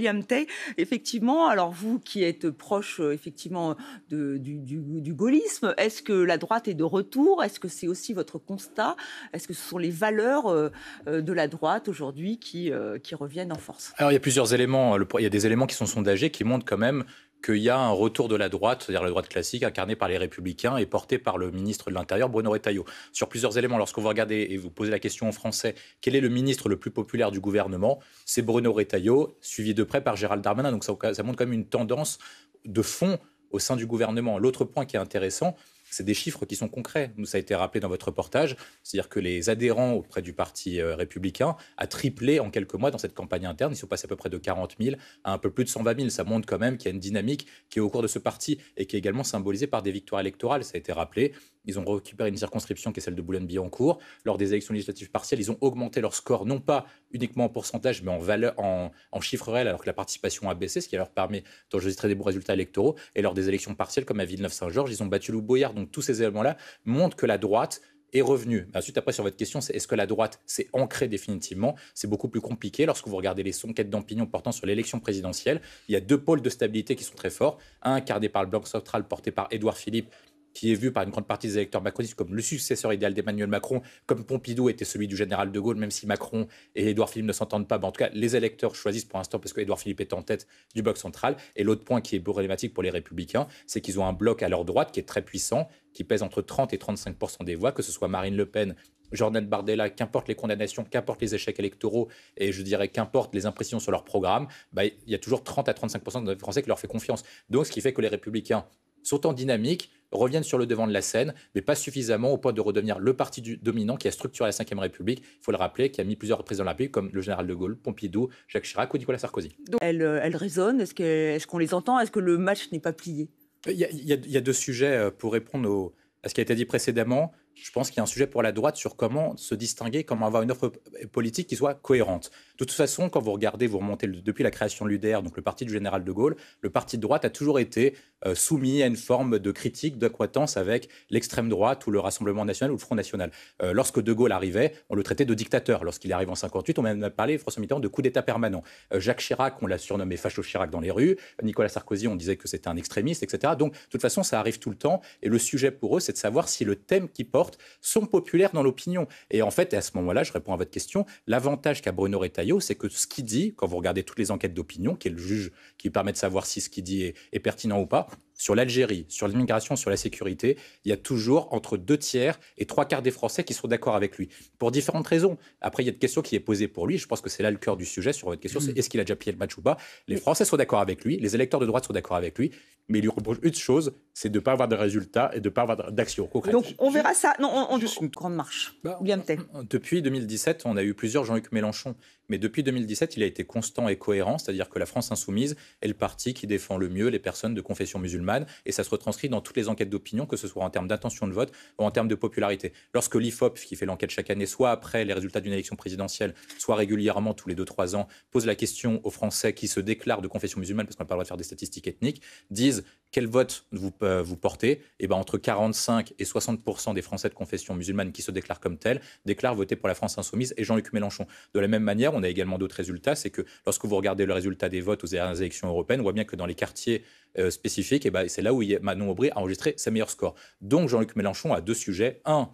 William Tay, effectivement, alors vous qui êtes proche effectivement du gaullisme, est-ce que la droite est de retour? Est-ce que c'est aussi votre constat? Est-ce que ce sont les valeurs de la droite aujourd'hui qui reviennent en force? Alors il y a plusieurs éléments. Il y a des éléments qui sont sondagés qui montrent quand même qu'il y a un retour de la droite, c'est-à-dire la droite classique, incarnée par les Républicains et portée par le ministre de l'Intérieur, Bruno Retailleau. Sur plusieurs éléments, lorsqu'on va regarder et vous posez la question en français, quel est le ministre le plus populaire du gouvernement? C'est Bruno Retailleau, suivi de près par Gérald Darmanin. Donc ça montre quand même une tendance de fond au sein du gouvernement. L'autre point qui est intéressant, c'est des chiffres qui sont concrets. Ça a été rappelé dans votre reportage, c'est-à-dire que les adhérents auprès du parti républicain a triplé en quelques mois dans cette campagne interne. Ils sont passés à peu près de 40 000 à un peu plus de 120 000. Ça montre quand même qu'il y a une dynamique qui est au cours de ce parti et qui est également symbolisée par des victoires électorales. Ça a été rappelé. Ils ont récupéré une circonscription qui est celle de Boulogne-Billancourt. Lors des élections législatives partielles, ils ont augmenté leur score, non pas uniquement en pourcentage, mais en valeur, en chiffres réels, alors que la participation a baissé, ce qui leur permet d'enregistrer des bons résultats électoraux. Et lors des élections partielles, comme à Villeneuve-Saint-Georges, ils ont battu Lou Boyard. Donc tous ces éléments-là montrent que la droite est revenue. Ensuite, après, sur votre question, c'est est-ce que la droite s'est ancrée définitivement? C'est beaucoup plus compliqué. Lorsque vous regardez les enquêtes d'opinion portant sur l'élection présidentielle, il y a deux pôles de stabilité qui sont très forts. Un incarné par le Bloc central, porté par Édouard Philippe, qui est vu par une grande partie des électeurs macronistes comme le successeur idéal d'Emmanuel Macron, comme Pompidou était celui du général de Gaulle, même si Macron et Édouard Philippe ne s'entendent pas. En tout cas, les électeurs choisissent pour l'instant parce que Édouard Philippe est en tête du bloc central. Et l'autre point qui est problématique pour les Républicains, c'est qu'ils ont un bloc à leur droite qui est très puissant, qui pèse entre 30 et 35% des voix, que ce soit Marine Le Pen, Jordan Bardella, qu'importe les condamnations, qu'importe les échecs électoraux, et je dirais qu'importe les impressions sur leur programme, il y a toujours 30 à 35% de Français qui leur fait confiance. Donc, ce qui fait que les Républicains sont en dynamique, reviennent sur le devant de la scène, mais pas suffisamment au point de redevenir le parti dominant qui a structuré la Ve République, il faut le rappeler, qui a mis plusieurs présidents de la République, comme le général de Gaulle, Pompidou, Jacques Chirac ou Nicolas Sarkozy. Donc, elles résonnent, est-ce qu'on les entend? Est-ce que le match n'est pas plié? Il y a deux sujets pour répondre à ce qui a été dit précédemment. Je pense qu'il y a un sujet pour la droite sur comment se distinguer, comment avoir une offre politique qui soit cohérente. De toute façon, quand vous regardez, vous remontez depuis la création de l'UDR, donc le parti du général de Gaulle, le parti de droite a toujours été soumis à une forme de critique, d'accointance avec l'extrême droite ou le Rassemblement national ou le Front national. Lorsque de Gaulle arrivait, on le traitait de dictateur. Lorsqu'il arrive en 58, on même parlé, François Mitterrand, de coup d'État permanent. Jacques Chirac, on l'a surnommé Facho Chirac dans les rues. Nicolas Sarkozy, on disait que c'était un extrémiste, etc. Donc, de toute façon, ça arrive tout le temps. Et le sujet pour eux, c'est de savoir si le thème qu'ils portent sont populaires dans l'opinion. Et en fait, à ce moment-là, je réponds à votre question, l'avantage qu'a Bruno Retailleau, c'est que ce qu'il dit, quand vous regardez toutes les enquêtes d'opinion, qui est le juge qui permet de savoir si ce qu'il dit est pertinent ou pas, sur l'Algérie, sur l'immigration, sur la sécurité, il y a toujours entre 2/3 et 3/4 des Français qui sont d'accord avec lui. Pour différentes raisons. Après, il y a une question qui est posée pour lui. Je pense que c'est là le cœur du sujet sur votre question. C'est est-ce qu'il a déjà plié le match ou pas? Les Français sont d'accord avec lui. Les électeurs de droite sont d'accord avec lui. Mais il lui reproche une chose, c'est de ne pas avoir de résultats et de ne pas avoir d'action concrète. Donc, on verra ça. Non, juste une grande marche. William Tay. Depuis 2017, on a eu plusieurs Jean-Luc Mélenchon. Mais depuis 2017, il a été constant et cohérent. C'est-à-dire que la France insoumise est le parti qui défend le mieux les personnes de confession musulmane. Et ça se retranscrit dans toutes les enquêtes d'opinion, que ce soit en termes d'intention de vote ou en termes de popularité. Lorsque l'IFOP, qui fait l'enquête chaque année, soit après les résultats d'une élection présidentielle, soit régulièrement tous les 2-3 ans, pose la question aux Français qui se déclarent de confession musulmane, parce qu'on n'a pas le droit de faire des statistiques ethniques, disent quel vote vous portez, et entre 45 et 60% des Français de confession musulmane qui se déclarent comme tels déclarent voter pour la France insoumise et Jean-Luc Mélenchon. De la même manière, on a également d'autres résultats, c'est que lorsque vous regardez le résultat des votes aux dernières élections européennes, on voit bien que dans les quartiers spécifiques, c'est là où Manon Aubry a enregistré ses meilleurs scores. Donc Jean-Luc Mélenchon a deux sujets. Un,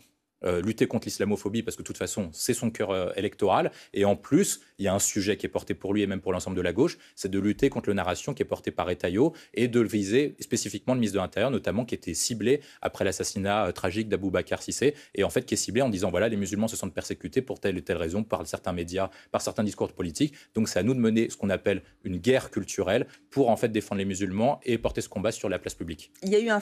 lutter contre l'islamophobie, parce que de toute façon, c'est son cœur électoral. Et en plus, il y a un sujet qui est porté pour lui et même pour l'ensemble de la gauche, c'est de lutter contre le narration qui est porté par Retailleau et de viser spécifiquement le ministre de l'Intérieur, notamment qui était ciblé après l'assassinat tragique d'Aboubacar Cissé, et en fait qui est ciblé en disant voilà, les musulmans se sentent persécutés pour telle ou telle raison par certains médias, par certains discours politiques. Donc c'est à nous de mener ce qu'on appelle une guerre culturelle pour en fait défendre les musulmans et porter ce combat sur la place publique. Il y a eu un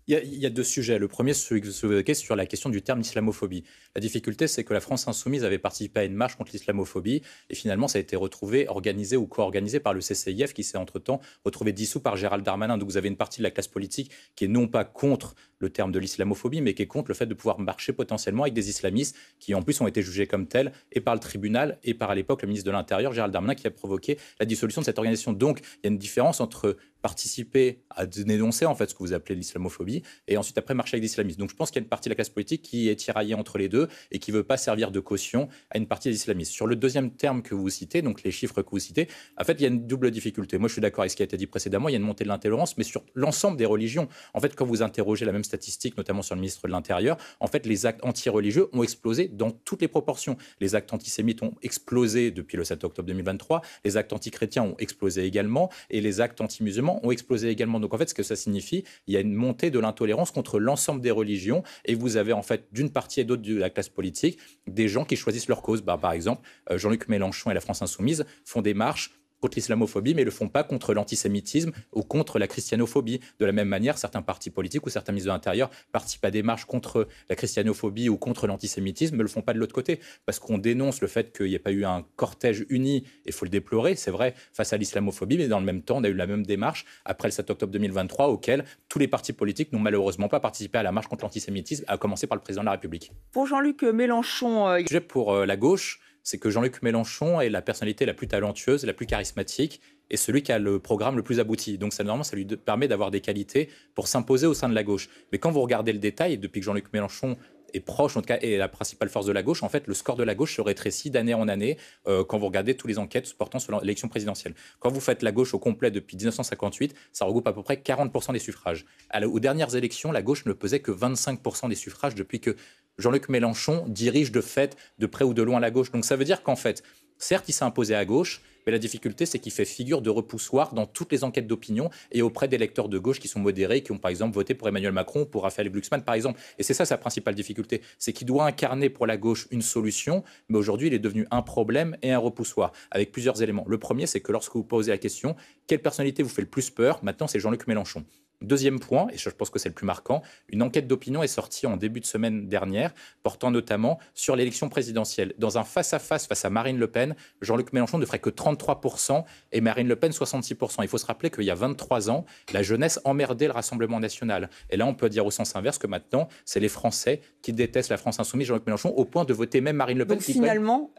il y a deux sujets. Le premier, c'est sur la question du terme islamophobie. La difficulté, c'est que la France insoumise avait participé à une marche contre l'islamophobie et finalement, ça a été retrouvé, organisé ou co-organisé par le CCIF qui s'est entre-temps retrouvé dissous par Gérald Darmanin. Donc vous avez une partie de la classe politique qui est non pas contre le terme de l'islamophobie, mais qui est contre le fait de pouvoir marcher potentiellement avec des islamistes qui en plus ont été jugés comme tels et par le tribunal et par à l'époque le ministre de l'Intérieur, Gérald Darmanin, qui a provoqué la dissolution de cette organisation. Donc il y a une différence entre participer à dénoncer en fait ce que vous appelez l'islamophobie islamophobie, et ensuite après marcher avec des islamistes. Donc je pense qu'il y a une partie de la classe politique qui est tiraillée entre les deux et qui ne veut pas servir de caution à une partie des islamistes. Sur le deuxième terme que vous citez, donc les chiffres que vous citez, en fait, il y a une double difficulté. Moi, je suis d'accord avec ce qui a été dit précédemment, il y a une montée de l'intolérance, mais sur l'ensemble des religions. En fait, quand vous interrogez la même statistique, notamment sur le ministre de l'Intérieur, en fait, les actes anti-religieux ont explosé dans toutes les proportions. Les actes antisémites ont explosé depuis le 7 octobre 2023, les actes antichrétiens ont explosé également, et les actes anti-musulmans ont explosé également. Donc, en fait, ce que ça signifie, il y a une montée de l'intolérance contre l'ensemble des religions, et vous avez, en fait, d'une partie et d'autre de la classe politique, des gens qui choisissent leur cause. Par exemple, Jean-Luc Mélenchon et la France Insoumise font des marches contre l'islamophobie, mais ne le font pas contre l'antisémitisme ou contre la christianophobie. De la même manière, certains partis politiques ou certains ministres de l'Intérieur participent à des marches contre la christianophobie ou contre l'antisémitisme, mais ne le font pas de l'autre côté, parce qu'on dénonce le fait qu'il n'y ait pas eu un cortège uni, et il faut le déplorer, c'est vrai, face à l'islamophobie, mais dans le même temps, on a eu la même démarche après le 7 octobre 2023, auquel tous les partis politiques n'ont malheureusement pas participé à la marche contre l'antisémitisme, à commencer par le président de la République. Pour Jean-Luc Mélenchon... Le sujet pour la gauche, c'est que Jean-Luc Mélenchon est la personnalité la plus talentueuse, la plus charismatique et celui qui a le programme le plus abouti. Donc normalement, ça lui permet d'avoir des qualités pour s'imposer au sein de la gauche. Mais quand vous regardez le détail, et depuis que Jean-Luc Mélenchon est proche, en tout cas, est la principale force de la gauche, en fait, le score de la gauche se rétrécit d'année en année quand vous regardez toutes les enquêtes portant sur l'élection présidentielle. Quand vous faites la gauche au complet depuis 1958, ça regroupe à peu près 40% des suffrages. Aux dernières élections, la gauche ne pesait que 25% des suffrages depuis que Jean-Luc Mélenchon dirige de fait, de près ou de loin, la gauche. Donc ça veut dire qu'en fait, certes, il s'est imposé à gauche, mais la difficulté, c'est qu'il fait figure de repoussoir dans toutes les enquêtes d'opinion et auprès des électeurs de gauche qui sont modérés, qui ont par exemple voté pour Emmanuel Macron ou pour Raphaël Glucksmann, par exemple. Et c'est ça sa principale difficulté, c'est qu'il doit incarner pour la gauche une solution, mais aujourd'hui, il est devenu un problème et un repoussoir, avec plusieurs éléments. Le premier, c'est que lorsque vous posez la question, quelle personnalité vous fait le plus peur, maintenant, c'est Jean-Luc Mélenchon. Deuxième point, et je pense que c'est le plus marquant, une enquête d'opinion est sortie en début de semaine dernière, portant notamment sur l'élection présidentielle. Dans un face-à-face face à Marine Le Pen, Jean-Luc Mélenchon ne ferait que 33% et Marine Le Pen 66%. Il faut se rappeler qu'il y a 23 ans, la jeunesse emmerdait le Rassemblement national. Et là, on peut dire au sens inverse que maintenant, c'est les Français qui détestent la France insoumise, Jean-Luc Mélenchon, au point de voter même Marine Le Pen. Donc finalement,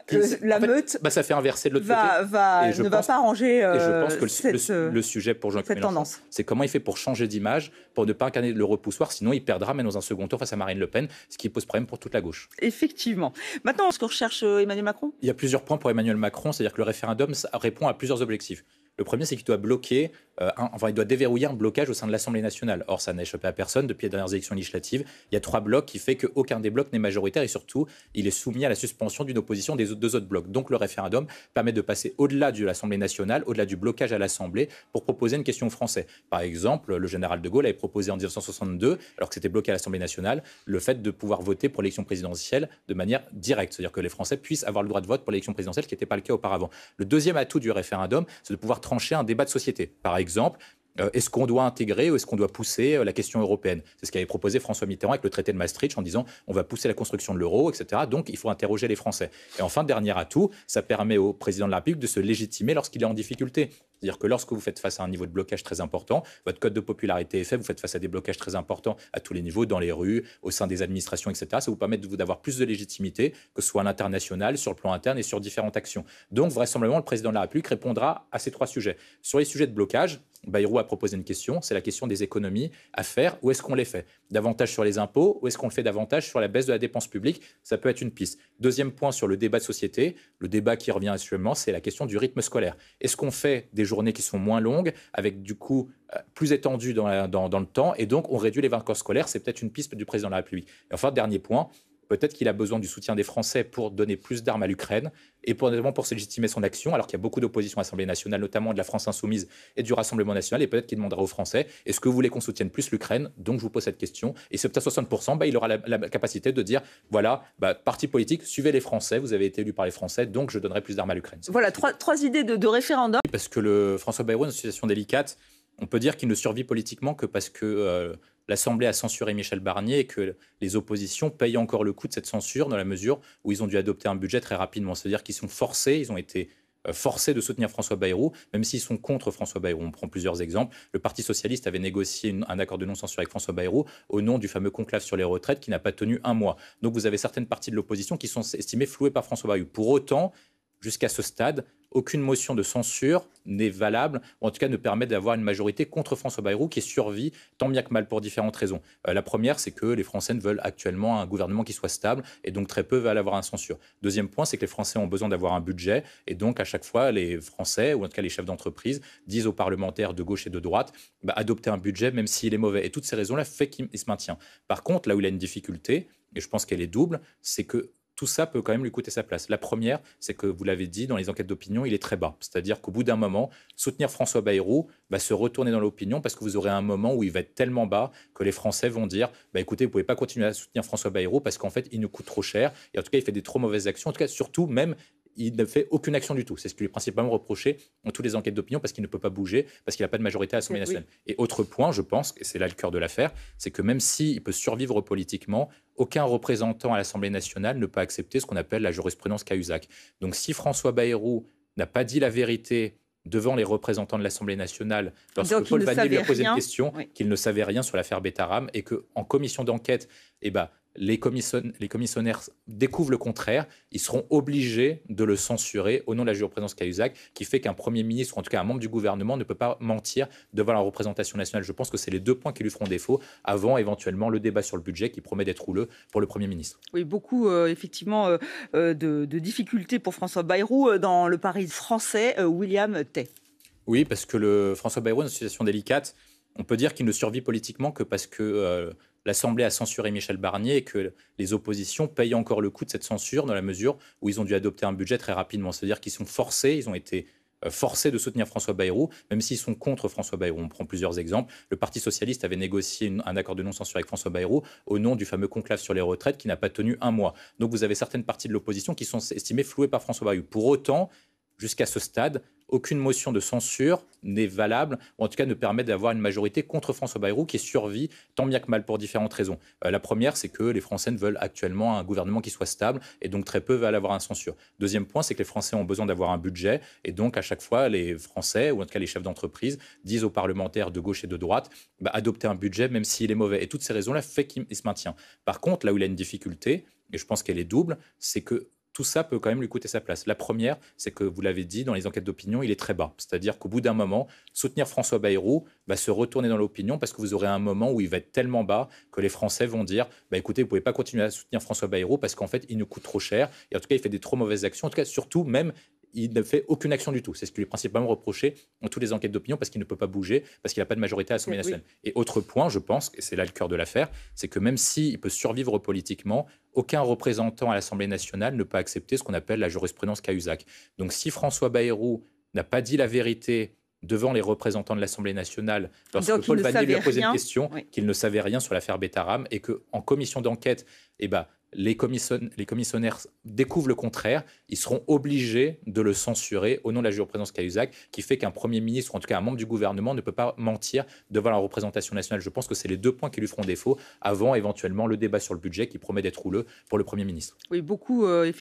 la meute ça fait inverser de l'autre côté. Ne va pas arranger et je pense que le sujet pour Jean-Luc Mélenchon, c'est comment il fait pour changer d'image, pour ne pas incarner le repoussoir, sinon il perdra, mais dans un second tour face à Marine Le Pen, ce qui pose problème pour toute la gauauche. Effectivement. Maintenant, est-ce qu'on recherche Emmanuel Macron ? Il y a plusieurs points pour Emmanuel Macron, c'est-à-dire que le référendum répond à plusieurs objectifs. Le premier, c'est qu'il doit bloquer, il doit déverrouiller un blocage au sein de l'Assemblée nationale. Or, ça n'a échappé à personne depuis les dernières élections législatives. Il y a 3 blocs qui fait qu'aucun des blocs n'est majoritaire et surtout, il est soumis à la suspension d'une opposition des 2 autres blocs. Donc, le référendum permet de passer au-delà de l'Assemblée nationale, au-delà du blocage à l'Assemblée, pour proposer une question aux Français. Par exemple, le général de Gaulle avait proposé en 1962, alors que c'était bloqué à l'Assemblée nationale, le fait de pouvoir voter pour l'élection présidentielle de manière directe, c'est-à-dire que les Français puissent avoir le droit de vote pour l'élection présidentielle, ce qui n'était pas le cas auparavant. Le deuxième atout du référendum, c'est de pouvoir trancher un débat de société. Par exemple, est-ce qu'on doit intégrer ou est-ce qu'on doit pousser la question européenne ? C'est ce qu'avait proposé François Mitterrand avec le traité de Maastricht en disant on va pousser la construction de l'euro, etc. Donc il faut interroger les Français. Et enfin, dernier atout, ça permet au président de la République de se légitimer lorsqu'il est en difficulté. C'est-à-dire que lorsque vous faites face à un niveau de blocage très important, votre cote de popularité est faible, vous faites face à des blocages très importants à tous les niveaux, dans les rues, au sein des administrations, etc. Ça vous permet d'avoir plus de légitimité, que ce soit à l'international, sur le plan interne et sur différentes actions. Donc, vraisemblablement, le président de la République répondra à ces 3 sujets. Sur les sujets de blocage, Bayrou a proposé une question, c'est la question des économies à faire. Où est-ce qu'on les fait ? Davantage sur les impôts, ou est-ce qu'on le fait davantage sur la baisse de la dépense publique ? Ça peut être une piste. Deuxième point sur le débat de société, le débat qui revient actuellement, c'est la question du rythme scolaire. Est-ce qu'on fait des journées qui sont moins longues, avec du coup plus étendues dans le temps, et donc on réduit les vacances scolaires ? C'est peut-être une piste du président de la République. Et enfin, dernier point, peut-être qu'il a besoin du soutien des Français pour donner plus d'armes à l'Ukraine et notamment pour se légitimer son action, alors qu'il y a beaucoup d'opposition à l'Assemblée nationale, notamment de la France insoumise et du Rassemblement national, et peut-être qu'il demandera aux Français « Est-ce que vous voulez qu'on soutienne plus l'Ukraine ?» Donc je vous pose cette question. Et c'est peut-être 60%, il aura la capacité de dire « Voilà, parti politique, suivez les Français, vous avez été élus par les Français, donc je donnerai plus d'armes à l'Ukraine. » Voilà, trois idées de référendum. Parce que François Bayrou est dans une situation délicate. On peut dire qu'il ne survit politiquement que parce que l'Assemblée a censuré Michel Barnier et que les oppositions payent encore le coût de cette censure dans la mesure où ils ont dû adopter un budget très rapidement. C'est-à-dire qu'ils sont forcés, ils ont été forcés de soutenir François Bayrou, même s'ils sont contre François Bayrou. On prend plusieurs exemples. Le Parti socialiste avait négocié un accord de non-censure avec François Bayrou au nom du fameux conclave sur les retraites qui n'a pas tenu un mois. Donc vous avez certaines parties de l'opposition qui sont estimées flouées par François Bayrou. Pour autant, jusqu'à ce stade, aucune motion de censure n'est valable, ou en tout cas ne permet d'avoir une majorité contre François Bayrou qui survit tant bien que mal pour différentes raisons. La première, c'est que les Français ne veulent actuellement un gouvernement qui soit stable et donc très peu veulent avoir un censure. Deuxième point, c'est que les Français ont besoin d'avoir un budget et donc à chaque fois, les Français, ou en tout cas les chefs d'entreprise, disent aux parlementaires de gauche et de droite, adopter un budget même s'il est mauvais. Et toutes ces raisons-là fait qu'il se maintient. Par contre, là où il a une difficulté, et je pense qu'elle est double, c'est que tout ça peut quand même lui coûter sa place. La première, c'est que, vous l'avez dit, dans les enquêtes d'opinion, il est très bas. C'est-à-dire qu'au bout d'un moment, soutenir François Bayrou va se retourner dans l'opinion parce que vous aurez un moment où il va être tellement bas que les Français vont dire écoutez, vous ne pouvez pas continuer à soutenir François Bayrou parce qu'en fait, il nous coûte trop cher. Et en tout cas, il fait des trop mauvaises actions. En tout cas, surtout, même, il ne fait aucune action du tout. C'est ce qui lui est principalement reproché dans toutes les enquêtes d'opinion parce qu'il ne peut pas bouger, parce qu'il n'a pas de majorité à l'Assemblée nationale. Oui. Et autre point, je pense, et c'est là le cœur de l'affaire, c'est que même s'il peut survivre politiquement, aucun représentant à l'Assemblée nationale ne peut accepter ce qu'on appelle la jurisprudence Cahuzac. Donc si François Bayrou n'a pas dit la vérité devant les représentants de l'Assemblée nationale, lorsque Paul Vannier lui a posé une question, qu'il ne savait rien sur l'affaire Betaram, et qu'en commission d'enquête, les commissionnaires découvrent le contraire, ils seront obligés de le censurer au nom de la jurisprudence Cahuzac, qui fait qu'un Premier ministre, ou en tout cas un membre du gouvernement, ne peut pas mentir devant la représentation nationale. Je pense que c'est les deux points qui lui feront défaut, avant éventuellement le débat sur le budget qui promet d'être houleux pour le Premier ministre. Oui, beaucoup effectivement de difficultés pour François Bayrou dans le pari français, William Tay. Oui, parce que François Bayrou est dans une situation délicate. On peut dire qu'il ne survit politiquement que parce que l'Assemblée a censuré Michel Barnier et que les oppositions payent encore le coût de cette censure dans la mesure où ils ont dû adopter un budget très rapidement. C'est-à-dire qu'ils sont forcés, ils ont été forcés de soutenir François Bayrou, même s'ils sont contre François Bayrou. On prend plusieurs exemples. Le Parti socialiste avait négocié un accord de non-censure avec François Bayrou au nom du fameux conclave sur les retraites qui n'a pas tenu un mois. Donc vous avez certaines parties de l'opposition qui sont estimées flouées par François Bayrou. Pour autant, jusqu'à ce stade, aucune motion de censure n'est valable, ou en tout cas ne permet d'avoir une majorité contre François Bayrou qui survit tant bien que mal pour différentes raisons. La première, c'est que les Français ne veulent actuellement un gouvernement qui soit stable et donc très peu veulent avoir un censure. Deuxième point, c'est que les Français ont besoin d'avoir un budget et donc à chaque fois, les Français, ou en tout cas les chefs d'entreprise, disent aux parlementaires de gauche et de droite, adopter un budget même s'il est mauvais. Et toutes ces raisons-là fait qu'il se maintient. Par contre, là où il a une difficulté, et je pense qu'elle est double, c'est que tout ça peut quand même lui coûter sa place. La première, c'est que, vous l'avez dit, dans les enquêtes d'opinion, il est très bas. C'est-à-dire qu'au bout d'un moment, soutenir François Bayrou va se retourner dans l'opinion parce que vous aurez un moment où il va être tellement bas que les Français vont dire écoutez, vous ne pouvez pas continuer à soutenir François Bayrou parce qu'en fait, il nous coûte trop cher. Et en tout cas, il fait des trop mauvaises actions. En tout cas, surtout, même, il ne fait aucune action du tout. C'est ce qui lui est principalement reproché dans toutes les enquêtes d'opinion parce qu'il ne peut pas bouger, parce qu'il n'a pas de majorité à l'Assemblée nationale. Et autre point, je pense, et c'est là le cœur de l'affaire, c'est que même s'il peut survivre politiquement, aucun représentant à l'Assemblée nationale ne peut accepter ce qu'on appelle la jurisprudence Cahuzac. Donc si François Bayrou n'a pas dit la vérité devant les représentants de l'Assemblée nationale, lorsque Paul Vannier lui a posé une question, qu'il ne savait rien sur l'affaire Betaram, et qu'en commission d'enquête, les commissionnaires découvrent le contraire, ils seront obligés de le censurer au nom de la jurisprudence Cahuzac, qui fait qu'un Premier ministre, ou en tout cas un membre du gouvernement, ne peut pas mentir devant la représentation nationale. Je pense que c'est les deux points qui lui feront défaut, avant éventuellement le débat sur le budget qui promet d'être houleux pour le Premier ministre. Oui, beaucoup